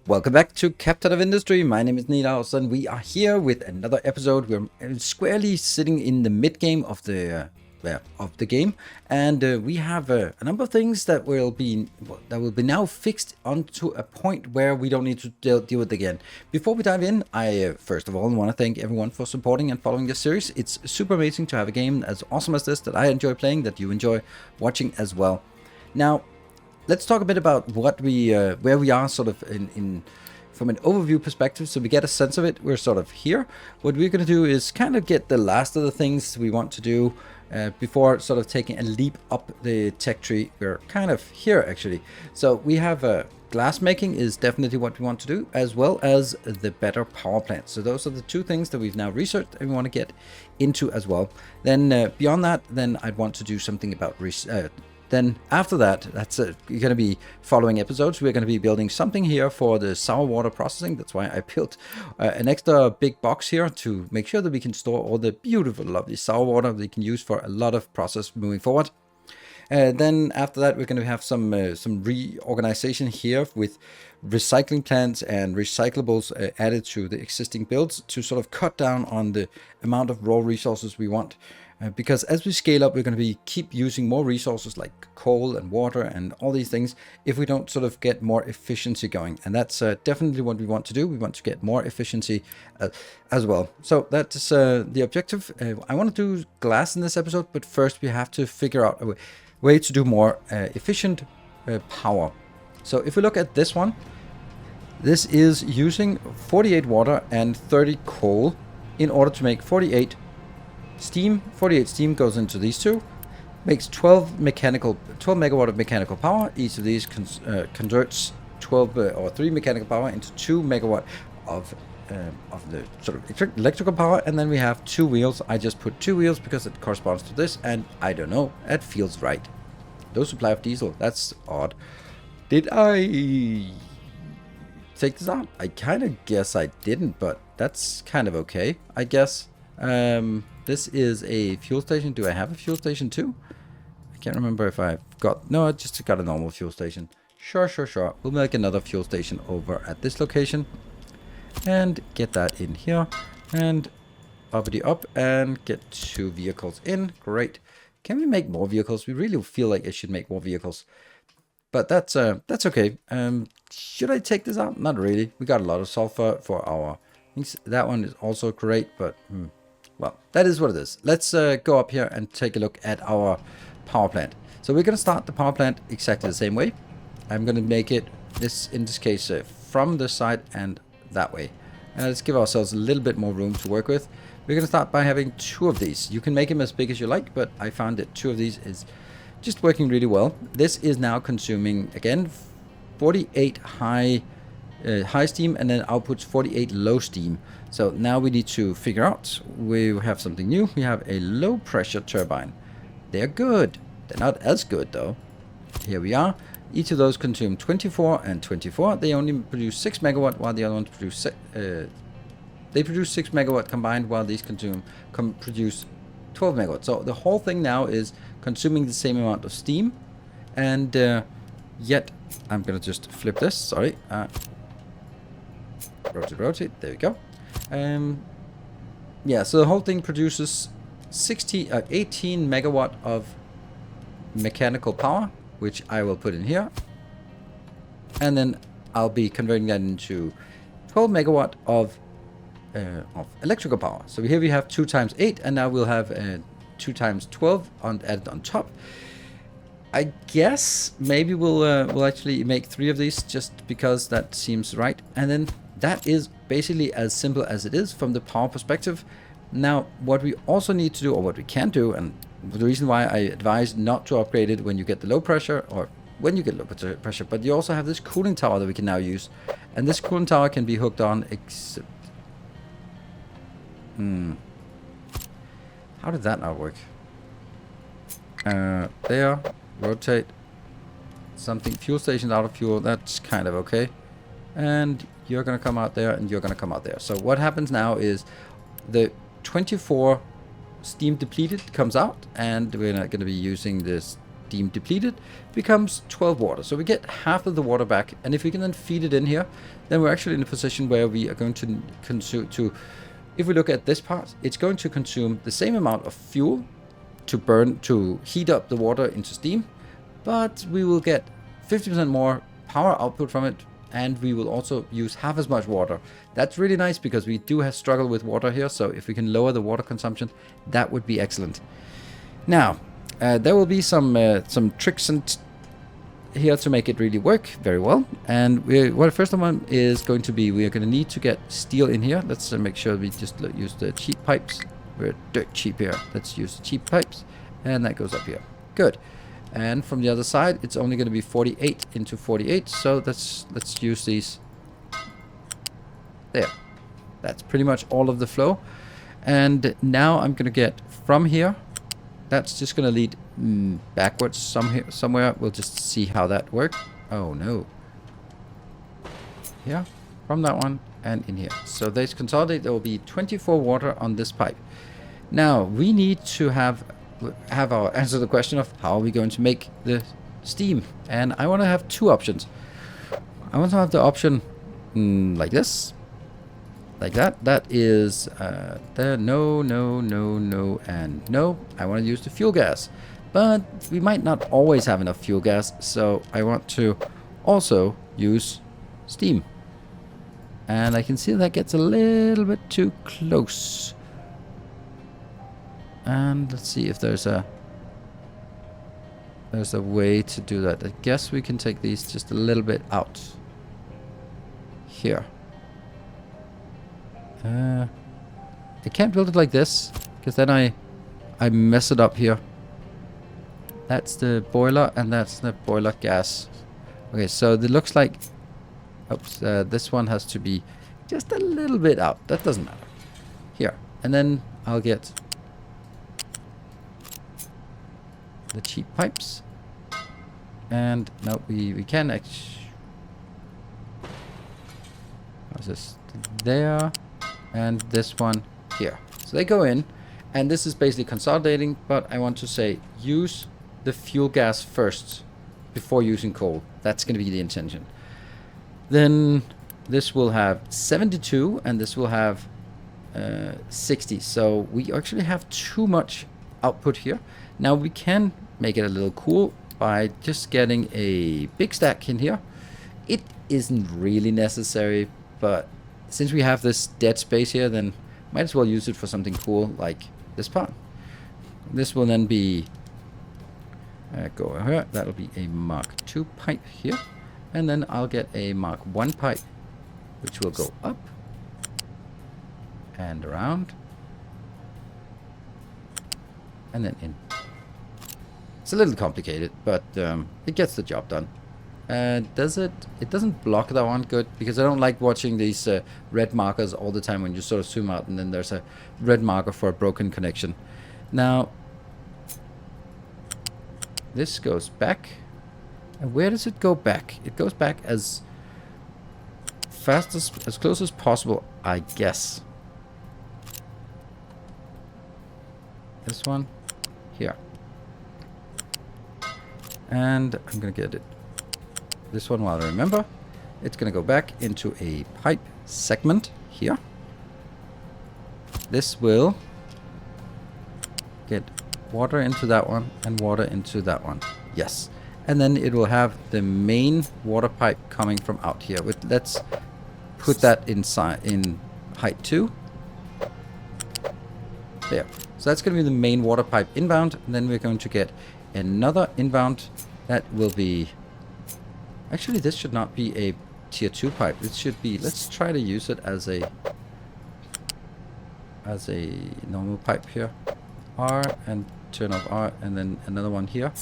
Welcome back to Captain of Industry. My name is Nilaus, and we are here with another episode. We're squarely sitting in the mid game of the game, and we have a number of things that will be now fixed onto a point where we don't need to deal with it again. Before we dive in, I first of all want to thank everyone for supporting and following this series. It's super amazing to have a game as awesome as this that I enjoy playing, that you enjoy watching as well. Now, let's talk a bit about what we where we are sort of in from an overview perspective, so we get a sense of it. We're sort of here. What we're going to do is kind of get the last of the things we want to do before sort of taking a leap up the tech tree. We're kind of here actually. So we have glass making is definitely what we want to do, as well as the better power plant. So those are the two things that we've now researched and we want to get into as well. Then beyond that, then I'd want to do something about then after that, that's going to be following episodes. We're going to be building something here for the sour water processing. That's why I built an extra big box here to make sure that we can store all the beautiful, lovely sour water we can use for a lot of process moving forward. Then after that, we're going to have some reorganization here with recycling plants and recyclables added to the existing builds to sort of cut down on the amount of raw resources we want. Because as we scale up, we're going to keep using more resources like coal and water and all these things if we don't sort of get more efficiency going. And that's definitely what we want to do. We want to get more efficiency as well. So that's the objective. I want to do glass in this episode, but first we have to figure out a way to do more efficient power. So if we look at this one, this is using 48 water and 30 coal in order to make 48 steam. 48 steam goes into these two, makes 12 megawatt of mechanical power. Each of these converts 12 or 3 mechanical power into 2 megawatt of the sort of electrical power. And then we have 2 wheels. I just put 2 wheels because it corresponds to this, and I don't know, it feels right. No supply of diesel, that's odd. Did I take this out? I kind of guess I didn't, but that's kind of okay, I guess. This is a fuel station. Do I have a fuel station too? I can't remember if I've got... No, I just got a normal fuel station. Sure. We'll make another fuel station over at this location. And get that in here. And uppity up and get 2 vehicles in. Great. Can we make more vehicles? We really feel like I should make more vehicles. But that's okay. Should I take this out? Not really. We got a lot of sulfur for our things. That one is also great, but... well, that is what it is. Let's go up here and take a look at our power plant. So we're going to start the power plant exactly the same way. I'm going to make it, in this case, from this side and that way. Let's give ourselves a little bit more room to work with. We're going to start by having 2 of these. You can make them as big as you like, but I found that 2 of these is just working really well. This is now consuming, again, 48 high steam, and then outputs 48 low steam. So now we need to figure out, we have something new. We have a low pressure turbine. They're good. They're not as good though. Here we are. Each of those consume 24 and 24. They only produce 6 megawatt, while the other ones produce they produce 6 megawatt combined, while these produce 12 megawatt. So the whole thing now is consuming the same amount of steam, and yet I'm gonna just flip this. Sorry. Rotate. There we go. Yeah, so the whole thing produces 18 megawatt of mechanical power, which I will put in here. And then I'll be converting that into 12 megawatt of electrical power. So here we have 2 times 8, and now we'll have 2 times 12 added on top. I guess maybe we'll actually make 3 of these just because that seems right. And then that is basically as simple as it is from the power perspective. Now, what we also need to do, or what we can do, and the reason why I advise not to upgrade it when you get the low pressure, or when you get low pressure, but you also have this cooling tower that we can now use. And this cooling tower can be hooked on, except... How did that not work? There, rotate. Something, fuel station out of fuel, that's kind of okay. And you're going to come out there, and you're going to come out there. So what happens now is the 24 steam depleted comes out, and we're not going to be using this steam depleted, becomes 12 water. So we get half of the water back, and if we can then feed it in here, then we're actually in a position where we are going to consume, if we look at this part, it's going to consume the same amount of fuel to heat up the water into steam, but we will get 50% more power output from it, and we will also use half as much water. That's really nice because we do have struggle with water here, so if we can lower the water consumption, that would be excellent. Now, there will be some tricks here to make it really work very well. And what first one is going to be, we are going to need to get steel in here. Let's make sure we just use the cheap pipes. We're dirt cheap here. Let's use the cheap pipes, and that goes up here. Good. And from the other side, it's only going to be 48 into 48. So let's use these. There. That's pretty much all of the flow. And now I'm going to get from here. That's just going to lead backwards somewhere. We'll just see how that works. Oh, no. Here. From that one and in here. So they consolidate. There will be 24 water on this pipe. Now, we need to have our answer to the question of how are we going to make the steam. And I want to have two options. I want to have the option like this. Like that. That is there. No, and no. I want to use the fuel gas. But we might not always have enough fuel gas. So I want to also use steam. And I can see that gets a little bit too close. And let's see if there's a way to do that. I guess we can take these just a little bit out. Here. I can't build it like this, because then I mess it up here. That's the boiler, and that's the boiler gas. Okay, so it looks like... Oops, this one has to be just a little bit out. That doesn't matter. Here. And then I'll get the cheap pipes. And no, we can actually... How's this? There. And this one here. So they go in. And this is basically consolidating. But I want to say use the fuel gas first before using coal. That's going to be the intention. Then this will have 72 and this will have 60. So we actually have too much output here. Now we can make it a little cool by just getting a big stack in here. It isn't really necessary, but since we have this dead space here, then might as well use it for something cool like this part. This will then be go here. That'll be a Mark II pipe here. And then I'll get a Mark I pipe, which will go up and around and then in. It's a little complicated, but it gets the job done. Does it? It doesn't block that one good, because I don't like watching these red markers all the time when you sort of zoom out and then there's a red marker for a broken connection. Now, this goes back. And where does it go back? It goes back as fast as close as possible, I guess. This one here. And I'm gonna get it. This one while I remember. It's gonna go back into a pipe segment here. This will get water into that one and water into that one. Yes. And then it will have the main water pipe coming from out here. Let's put that inside in height 2. There. So that's going to be the main water pipe inbound. And then we're going to get another inbound that will be... Actually, this should not be a tier 2 pipe. It should be... Let's try to use it as a normal pipe here. R and turn off R, and then another one here.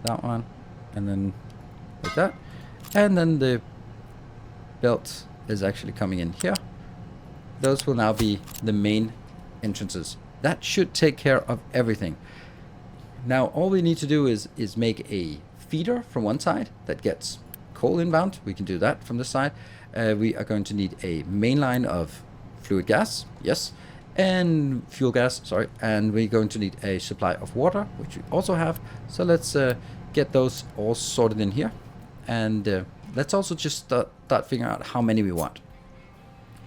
That one, and then like that, and then the belt is actually coming in here. Those will now be the main entrances. That should take care of everything. Now all we need to do is make a feeder from one side that gets coal inbound. We can do that from this side. We are going to need a main line of fluid gas, yes, and fuel gas, sorry, and we're going to need a supply of water, which we also have. So let's get those all sorted in here, and let's also just start figuring out how many we want.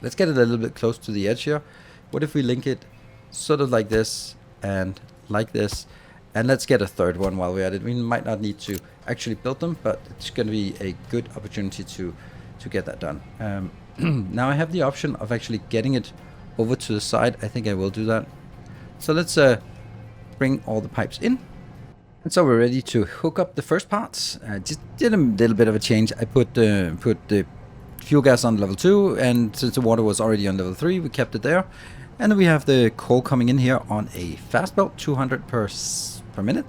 Let's get it a little bit close to the edge here. What if we link it sort of like this and like this, and let's get a third one while we're at it. We might not need to actually build them, but it's going to be a good opportunity to get that done. Now I have the option of actually getting it over to the side. I think I will do that. So let's bring all the pipes in. And so we're ready to hook up the first parts. I just did a little bit of a change. I put the fuel gas on level 2, and since the water was already on level 3, we kept it there. And then we have the coal coming in here on a fast belt, 200 per minute.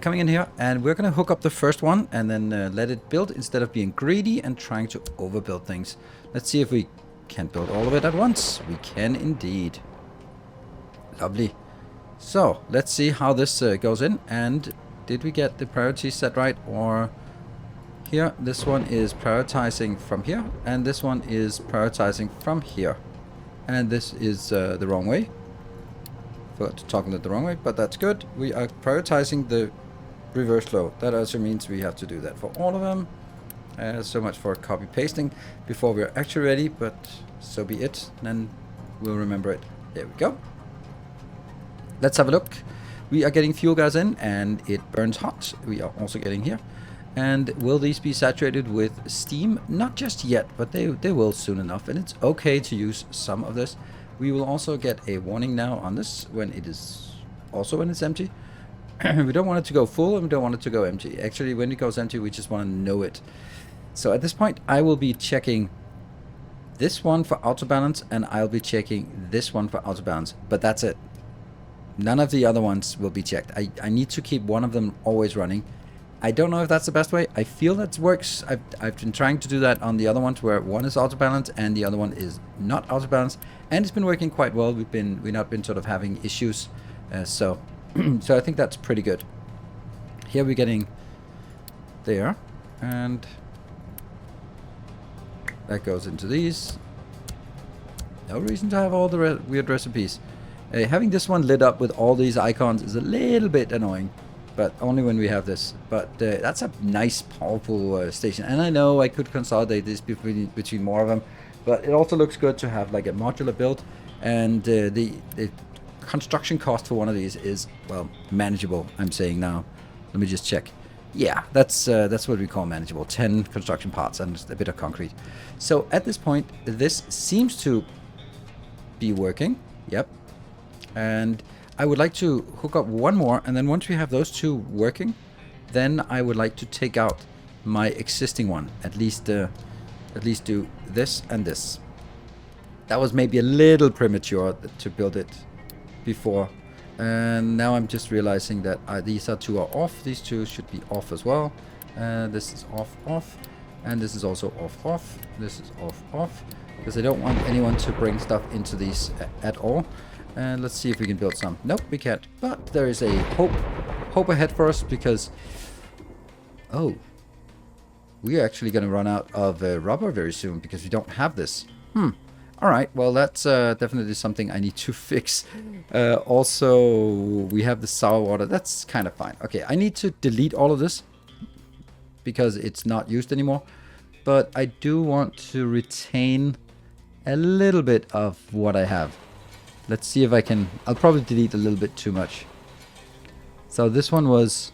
Coming in here, and we're going to hook up the first one and then let it build instead of being greedy and trying to overbuild things. Let's see if we can build all of it at once. We can indeed. Lovely. So let's see how this goes in. And did we get the priorities set right? Or here, this one is prioritizing from here, and this one is prioritizing from here. And this is the wrong way. Forgot to toggle it the wrong way, but that's good. We are prioritizing the reverse flow. That also means we have to do that for all of them. So much for copy pasting before we're actually ready, but so be it. Then we'll remember it. There we go. Let's have a look. We are getting fuel gas in, and it burns hot. We are also getting here. And will these be saturated with steam? Not just yet, but they will soon enough. And it's okay to use some of this. We will also get a warning now on this when it's empty. We don't want it to go full, and we don't want it to go empty. Actually, when it goes empty, we just want to know it. So at this point, I will be checking this one for auto balance, and I'll be checking this one for auto balance. But that's it. None of the other ones will be checked. I need to keep one of them always running. I don't know if that's the best way. I feel that works. I've been trying to do that on the other ones where one is auto balance and the other one is not auto balance, and it's been working quite well. We've not been sort of having issues, so I think that's pretty good. Here we're getting there, and that goes into these. No reason to have all the weird recipes. Having this one lit up with all these icons is a little bit annoying, but only when we have this. But that's a nice, powerful station. And I know I could consolidate this between more of them, but it also looks good to have like a modular build. And the construction cost for one of these is, well, manageable, I'm saying now. Let me just check. Yeah, that's what we call manageable. 10 construction parts and a bit of concrete. So at this point, this seems to be working. Yep. And I would like to hook up one more, and then once we have those two working, then I would like to take out my existing one. At least do this and this. That was maybe a little premature to build it before, and now I'm just realizing that these two are off. These two should be off as well. This is off, and this is also off. This is off, because I don't want anyone to bring stuff into these at all. And let's see if we can build some. Nope, we can't. But there is a hope ahead for us, because we are actually going to run out of rubber very soon because we don't have this. All right, well, that's definitely something I need to fix. Also, we have the sour water. That's kind of fine. Okay, I need to delete all of this because it's not used anymore. But I do want to retain a little bit of what I have. Let's see if I can. I'll probably delete a little bit too much. So this one was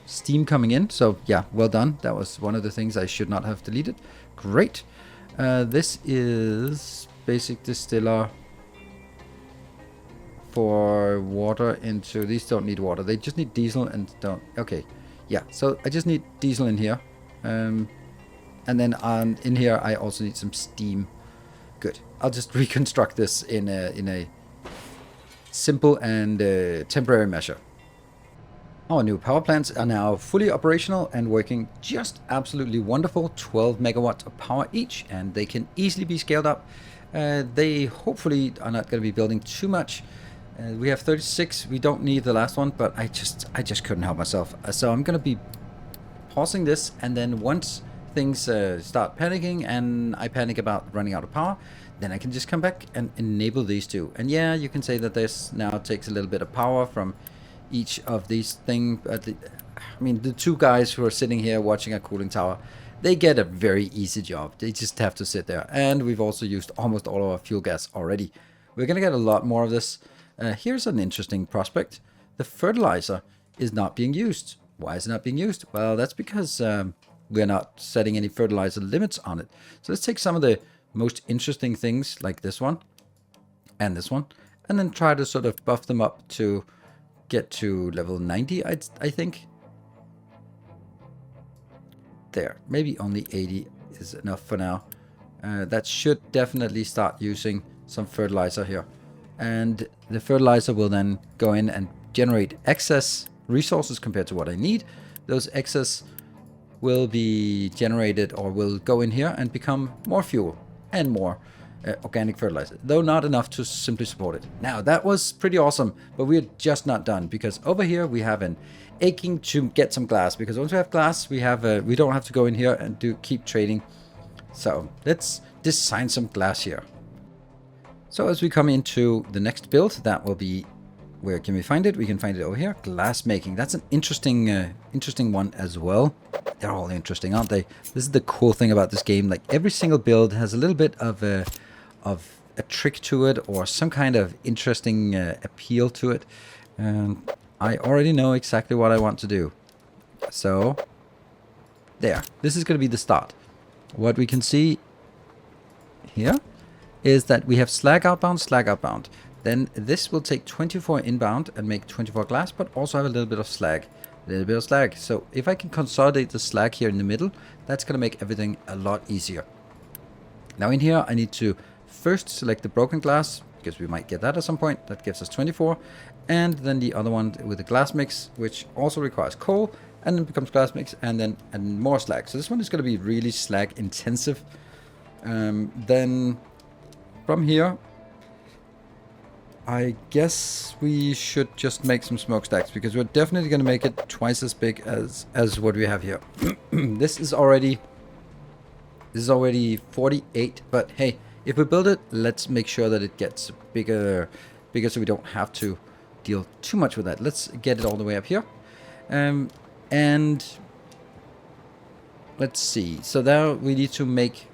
steam coming in. So yeah, well done. That was one of the things I should not have deleted. Great. This is basic distiller for water into. These don't need water. They just need diesel and don't. Okay. Yeah. So I just need diesel in here. And then in here I also need some steam. Good. I'll just reconstruct this in a simple and temporary measure. Our new power plants are now fully operational and working just absolutely wonderful. 12 megawatts of power each, and they can easily be scaled up. They hopefully are not going to be building too much. We have 36. We don't need the last one, but I just couldn't help myself. So I'm going to be pausing this, and then once things start panicking and I panic about running out of power, then I can just come back and enable these two. And yeah, you can say that this now takes a little bit of power from each of these things. But I mean, the two guys who are sitting here watching a cooling tower, they get a very easy job. They just have to sit there. And we've also used almost all of our fuel gas already. We're going to get a lot more of this. Here's an interesting prospect. The fertilizer is not being used. Why is it not being used? Well, that's because we're not setting any fertilizer limits on it. So let's take some of the most interesting things like this one and this one, and then try to sort of buff them up to get to level 90, I think. There, maybe only 80 is enough for now. That should definitely start using some fertilizer here. And the fertilizer will then go in and generate excess resources compared to what I need. Those excess will be generated or will go in here and become more fuel and more organic fertilizer, though not enough to simply support it. Now that was pretty awesome, but we're just not done, because over here we have an aching to get some glass, because once we have glass, we don't have to go in here and keep trading. So let's design some glass here. So as we come into the next build, that will be, where can we find it? We can find it over here. Glass making. That's an interesting one as well. They're all interesting, aren't they? This is the cool thing about this game. Like, every single build has a little bit of a trick to it, or some kind of interesting appeal to it. And I already know exactly what I want to do. So there. This is going to be the start. What we can see here is that we have slag outbound, slag outbound. Then this will take 24 inbound and make 24 glass, but also have a little bit of slag. A little bit of slag. So if I can consolidate the slag here in the middle, that's going to make everything a lot easier. Now in here, I need to first select the broken glass, because we might get that at some point. That gives us 24. And then the other one with the glass mix, which also requires coal, and then becomes glass mix, and then more slag. So this one is going to be really slag intensive. Then from here, I guess we should just make some smokestacks, because we're definitely going to make it twice as big as what we have here. This is already 48, but hey, if we build it, let's make sure that it gets bigger so we don't have to deal too much with that. Let's get it all the way up here. And let's see. So now we need to make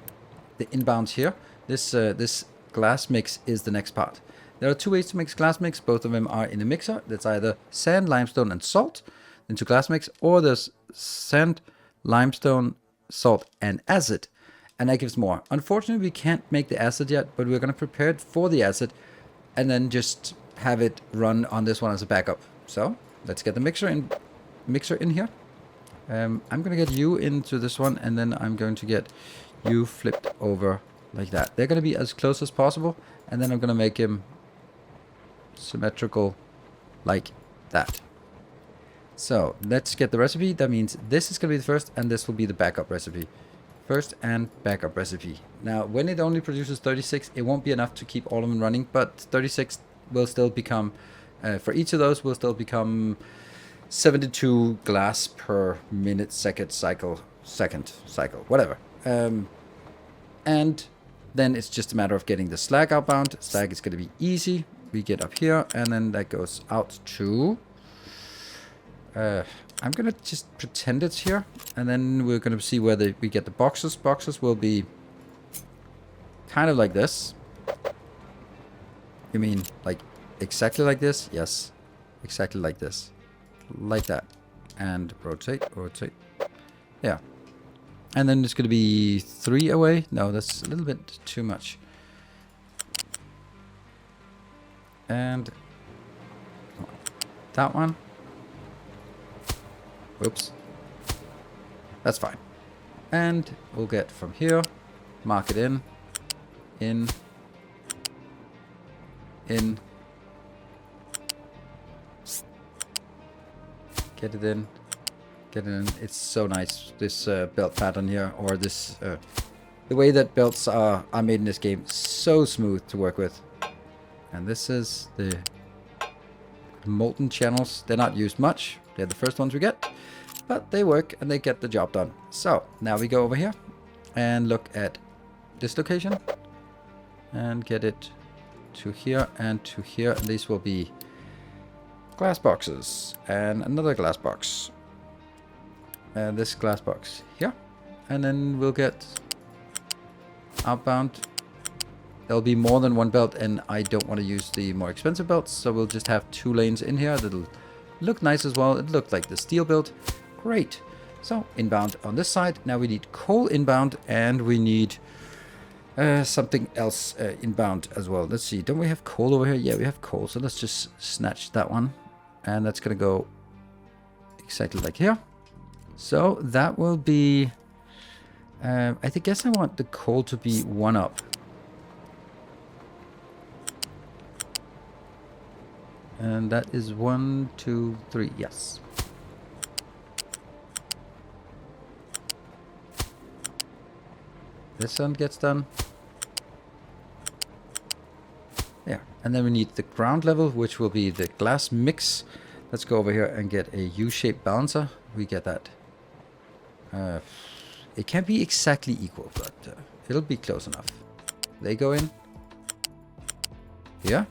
the inbounds here. This glass mix is the next part. There are two ways to mix glass mix. Both of them are in a mixer. That's either sand, limestone, and salt into glass mix, or there's sand, limestone, salt, and acid. And that gives more. Unfortunately, we can't make the acid yet, but we're going to prepare it for the acid and then just have it run on this one as a backup. So let's get the mixer in here. I'm going to get you into this one, and then I'm going to get you flipped over like that. They're going to be as close as possible, and then I'm going to make him symmetrical like that. So let's get the recipe. That means this is going to be the first, and this will be the backup recipe. First and backup recipe. Now, when it only produces 36, it won't be enough to keep all of them running, but 36 will still become, for each of those, will still become 72 glass per minute, second cycle, whatever. And then it's just a matter of getting the slag outbound. Slag is going to be easy. We get up here, and then that goes out to... I'm going to just pretend it's here, and then we're going to see where we get the boxes. Boxes will be kind of like this. You mean like exactly like this? Yes, exactly like this. Like that. And rotate. Yeah. And then it's going to be 3 away. No, that's a little bit too much. And that one. Oops. That's fine. And we'll get from here, mark it in, get it in, It's so nice, this belt pattern here, or this, the way that belts are made in this game, so smooth to work with. And this is the molten channels. They're not used much. They're the first ones we get. but they work and they get the job done. So now we go over here and look at this location and get it to here and to here. And these will be glass boxes and another glass box and this glass box here, and then we'll get outbound. There'll be more than one belt, and I don't want to use the more expensive belts, so we'll just have 2 lanes in here. That'll look nice as well. It looked like the steel build. Great. So inbound on this side. Now we need coal inbound, and we need something else inbound as well. Let's see. Don't we have coal over here? Yeah, we have coal. So let's just snatch that one, and that's gonna go exactly like here. So that will be. I guess I want the coal to be 1 up. And that is 1, 2, 3. Yes. This one gets done. There. And then we need the ground level, which will be the glass mix. Let's go over here and get a U-shaped balancer. We get that. It can't be exactly equal, but it'll be close enough. They go in. Here.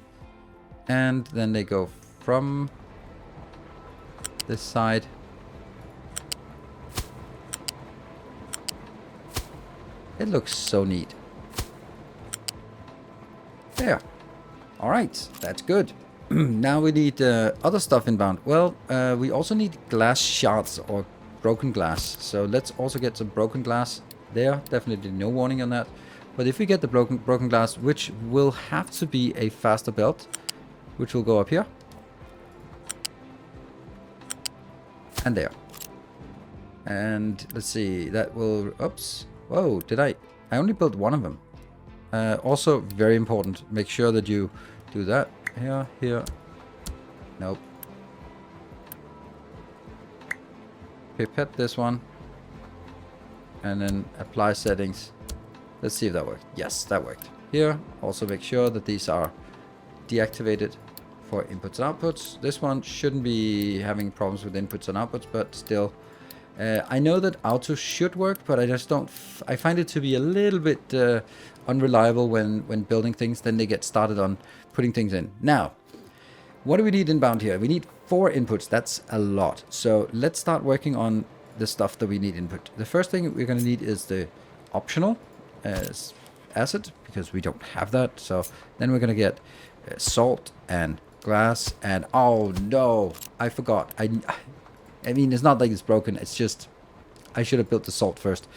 And then they go from this side. It looks so neat. There. All right, that's good. Now we need other stuff inbound. Well, we also need glass shards or broken glass. So let's also get some broken glass there. Definitely no warning on that. But if we get the broken glass, which will have to be a faster belt, which will go up here. And there. And let's see, that will, oops. Whoa, I only built 1 of them. Also, very important, make sure that you do that. Here. Nope. Pipette this one. And then apply settings. Let's see if that worked. Yes, that worked. Here, also make sure that these are deactivated for inputs and outputs. This one shouldn't be having problems with inputs and outputs, but still. I know that auto should work, but I just don't. I find it to be a little bit unreliable when building things. Then they get started on putting things in. Now, what do we need inbound here? We need 4 inputs. That's a lot. So let's start working on the stuff that we need input. The first thing we're going to need is the optional acid, because we don't have that. So then we're going to get salt and glass, and oh no, I forgot. I mean, it's not like it's broken, it's just I should have built the salt first.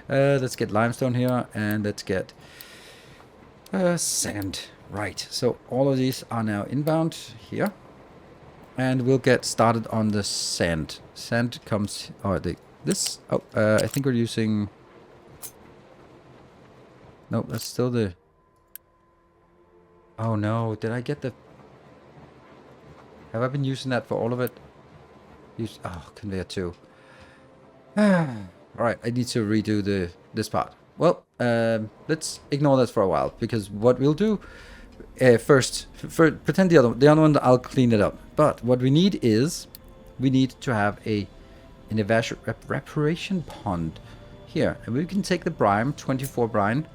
Let's get limestone here, and let's get sand. Right, so all of these are now inbound here, and we'll get started on the sand. Sand comes, I think we're using, nope, that's still the, oh no, did I get the, have I been using that for all of it? Conveyor 2. Alright, I need to redo this part. Well, let's ignore that for a while, because what we'll do, first, pretend the other one, I'll clean it up. But what we need is, we need to have an evaporation pond here. And we can take the brine, 24 brine,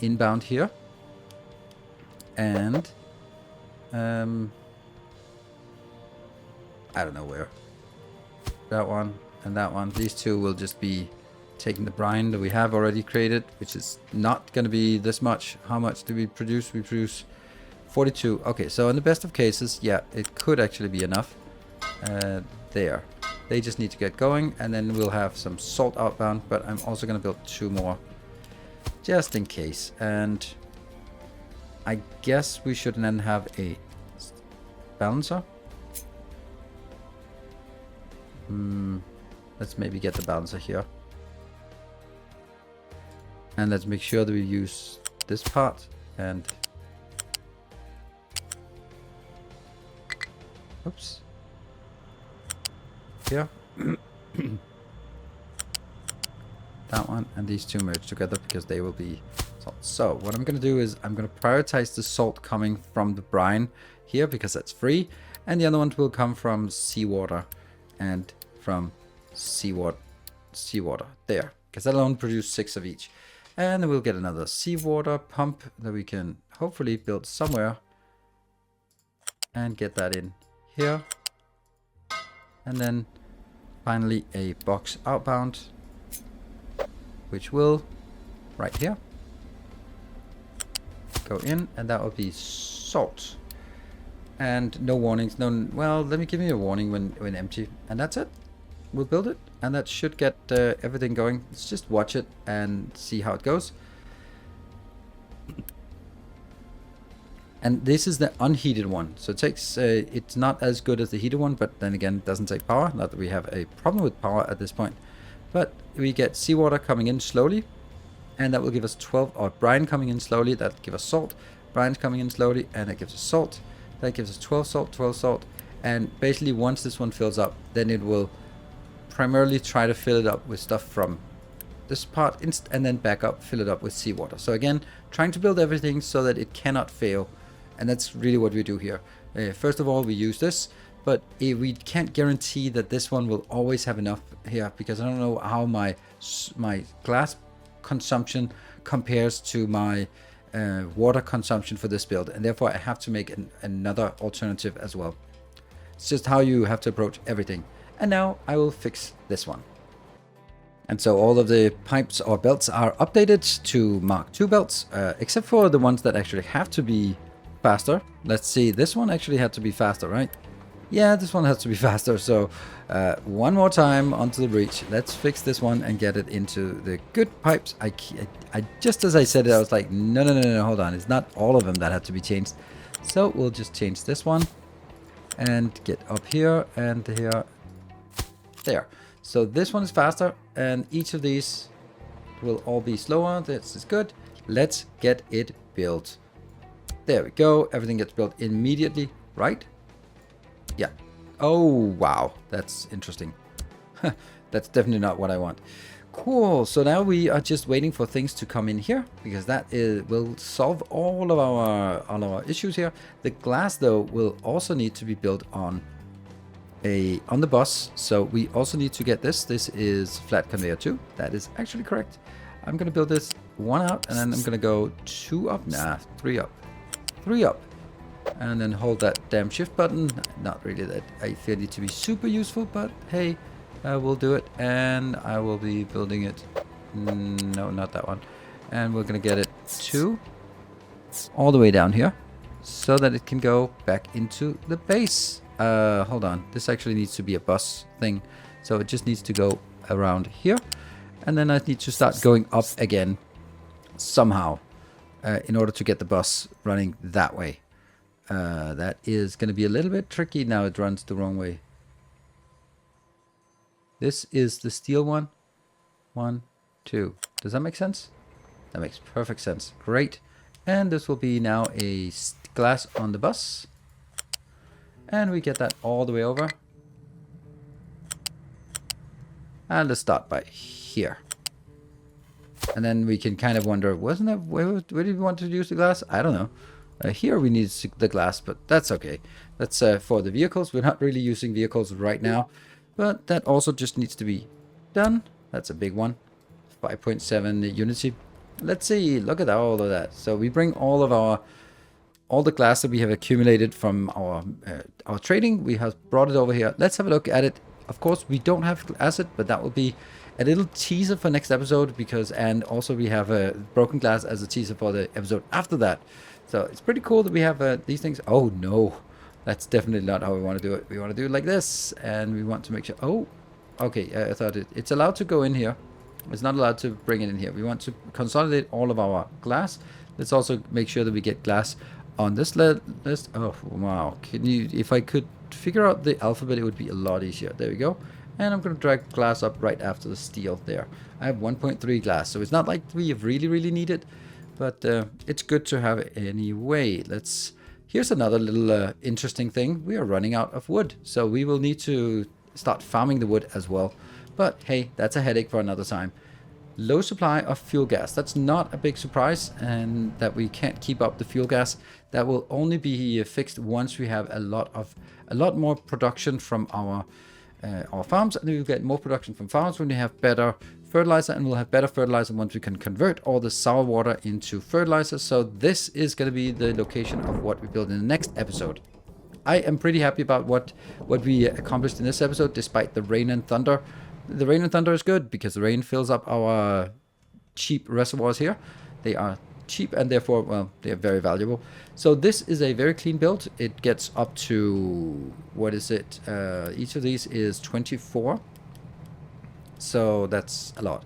inbound here. And, I don't know where. That one and that one. These 2 will just be taking the brine that we have already created, which is not going to be this much. How much do we produce? We produce 42. Okay, so in the best of cases, yeah, it could actually be enough. There. They just need to get going, and then we'll have some salt outbound, but I'm also going to build 2 more just in case. And I guess we should then have a balancer. Let's maybe get the balancer here. And let's make sure that we use this part and... Oops. Here. That one and these 2 merge together because they will be salt. So what I'm going to do is I'm going to prioritize the salt coming from the brine here because that's free. And the other ones will come from seawater and from seawater there, because that'll only produce 6 of each. And then we'll get another seawater pump that we can hopefully build somewhere and get that in here. And then finally a box outbound, which will right here go in, and that will be salt. And no warnings, no, well, let me give you a warning when empty, and that's it. We'll build it, and that should get everything going. Let's just watch it and see how it goes. And this is the unheated one, so it takes it's not as good as the heated one, but then again, it doesn't take power. Not that we have a problem with power at this point, but we get seawater coming in slowly, and that will give us 12, or brine coming in slowly, that give us salt. Brine's coming in slowly, and that gives us salt. That gives us 12 salt, 12 salt, and basically once this one fills up, then it will primarily try to fill it up with stuff from this part, and then back up, fill it up with seawater. So again, trying to build everything so that it cannot fail. And that's really what we do here. First of all, we use this, but we can't guarantee that this one will always have enough here, because I don't know how my glass consumption compares to my water consumption for this build, and therefore I have to make another alternative as well. It's just how you have to approach everything. And now I will fix this one. And so all of the pipes or belts are updated to Mark II belts, except for the ones that actually have to be faster. Let's see, this one actually had to be faster, right? Yeah, this one has to be faster. So one more time onto the breach. Let's fix this one and get it into the good pipes. I just as I said it, I was like, no, hold on. It's not all of them that had to be changed. So we'll just change this one and get up here and here. There. So this one is faster, and each of these will all be slower. This is good. Let's get it built. There we go. Everything gets built immediately, right? Yeah. Oh, wow. That's interesting. That's definitely not what I want. Cool. So now we are just waiting for things to come in here, because that will solve all of our issues here. The glass, though, will also need to be built on the bus. So we also need to get this. This is flat conveyor 2. That is actually correct. I'm going to build this 1 out, and then I'm going to go 2 up. Nah, 3 up. 3 up, and then hold that damn shift button. Not really that I feel it to be super useful, but hey, we'll do it. And I will be building it, no, not that one, and we're gonna get it 2 all the way down here so that it can go back into the base. Hold on, this actually needs to be a bus thing, so it just needs to go around here, and then I need to start going up again somehow. In order to get the bus running that way. That is going to be a little bit tricky. Now it runs the wrong way. This is the steel one. 1, 2. Does that make sense? That makes perfect sense. Great. And this will be now a glass on the bus. And we get that all the way over. And let's start by here. And then we can kind of wonder, wasn't that where did we want to use the glass? I don't know. Here we need the glass, but that's okay. That's for the vehicles. We're not really using vehicles right now, but that also just needs to be done. That's a big one. 5.7 Unity. Let's see. Look at all of that. So we bring all the glass that we have accumulated from our trading. We have brought it over here. Let's have a look at it. Of course, we don't have acid, but that will be a little teaser for next episode, and also we have a broken glass as a teaser for the episode after that. So it's pretty cool that we have these things. Oh no, that's definitely not how we want to do it. We want to do it like this, and we want to make sure. Oh, okay. I thought it's allowed to go in here. It's not allowed to bring it in here. We want to consolidate all of our glass. Let's also make sure that we get glass on this list. Oh wow! If I could figure out the alphabet, it would be a lot easier. There we go. And I'm going to drag glass up right after the steel there. I have 1.3 glass, so it's not like we really need it, but it's good to have it anyway. Here's another little interesting thing. We are running out of wood, so we will need to start farming the wood as well. But hey, that's a headache for another time. Low supply of fuel gas. That's not a big surprise, and that we can't keep up the fuel gas. That will only be fixed once we have a lot more production from our our farms, and we'll get more production from farms when we have better fertilizer, and we'll have better fertilizer once we can convert all the sour water into fertilizer. So this is going to be the location of what we build in the next episode. I am pretty happy about what we accomplished in this episode, despite the rain and thunder. The rain and thunder is good because the rain fills up our cheap reservoirs here. They are cheap and therefore, well, they are very valuable. So this is a very clean build. It gets up to, what is it? Each of these is 24. So that's a lot.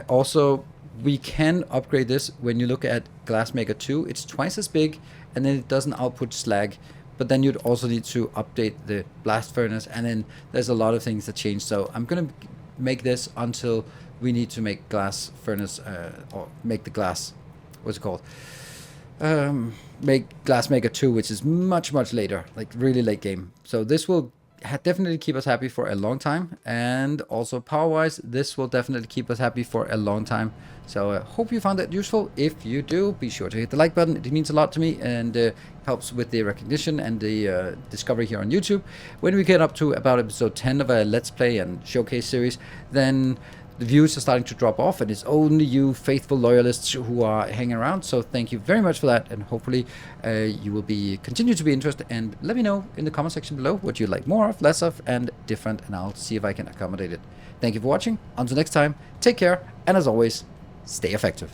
Also, we can upgrade this. When you look at Glassmaker 2, it's twice as big, and then it doesn't output slag. But then you'd also need to update the blast furnace, and then there's a lot of things that change. So I'm gonna make this until we need to make glass furnace, or make the glass, what's it called? Make Glassmaker 2, which is much later, like really late game. So this will definitely keep us happy for a long time, and also power wise this will definitely keep us happy for a long time. So I hope you found that useful. If you do, be sure to hit the like button. It means a lot to me, and helps with the recognition and the discovery here on YouTube. When we get up to about episode 10 of a Let's Play and Showcase series, then the views are starting to drop off, and it's only you faithful loyalists who are hanging around. So thank you very much for that, and hopefully you will continue to be interested. And let me know in the comment section below what you like more of, less of, and different, and I'll see if I can accommodate it. Thank you for watching. Until next time, take care, and as always, stay effective.